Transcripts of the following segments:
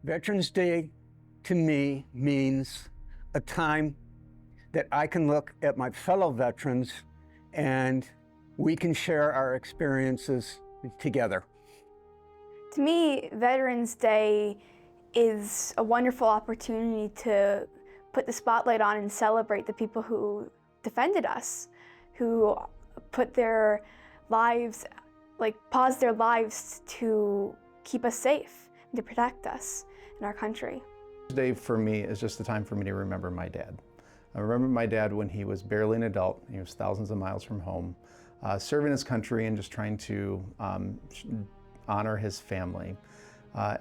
Veterans Day to me means a time that I can look at my fellow veterans and we can share our experiences together. To me, Veterans Day is a wonderful opportunity to put the spotlight on and celebrate the people who defended us, who put their lives, paused their lives to keep us safe and to protect us and our country. Day for me is just a time for me to remember my dad. I remember my dad when he was barely an adult. He was thousands of miles from home, serving his country and just trying to honor his family.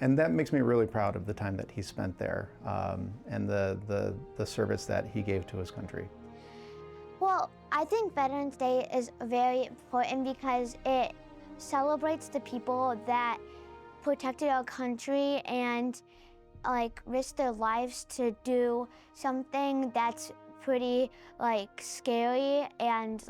And that makes me really proud of the time that he spent there and the service that he gave to his country. Well, I think Veterans Day is very important because it celebrates the people that protected our country and risked their lives to do something that's pretty scary and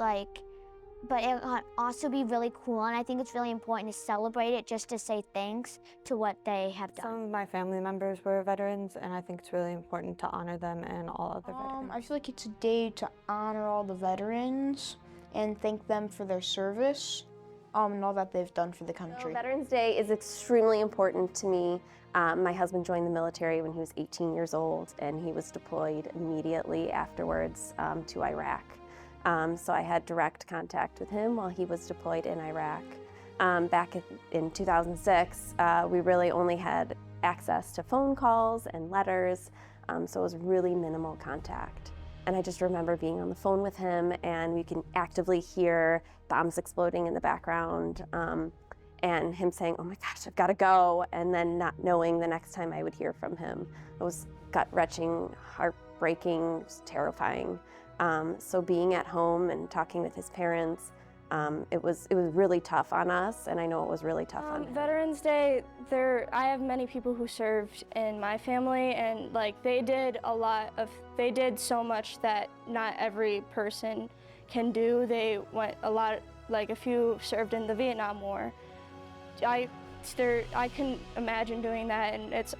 but it can also be really cool, and I think it's really important to celebrate it just to say thanks to what they have done. Some of my family members were veterans, and I think it's really important to honor them and all other veterans. I feel like it's a day to honor all the veterans and thank them for their service and all that they've done for the country. So Veterans Day is extremely important to me. My husband joined the military when he was 18 years old, and he was deployed immediately afterwards to Iraq. So I had direct contact with him while he was deployed in Iraq. Back in 2006, we really only had access to phone calls and letters, so it was really minimal contact. And I just remember being on the phone with him, and we can actively hear bombs exploding in the background, and him saying, "Oh my gosh, I've got to go," and then not knowing the next time I would hear from him. It was gut-wrenching, heartbreaking, it was terrifying. So being at home and talking with his parents, it was really tough on us, and I know it was really tough on him. Veterans Day, I have many people who served in my family, and they did so much that not every person can do. They went a few served in the Vietnam War. I couldn't imagine doing that, and it's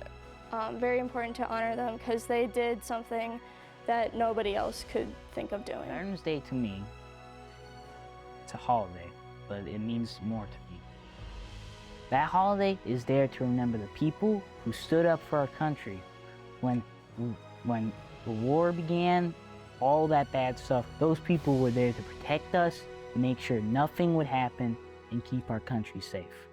very important to honor them because they did something that nobody else could think of doing. Veterans Day to me, it's a holiday, but it means more to me. That holiday is there to remember the people who stood up for our country when the war began, all that bad stuff. Those people were there to protect us, to make sure nothing would happen, and keep our country safe.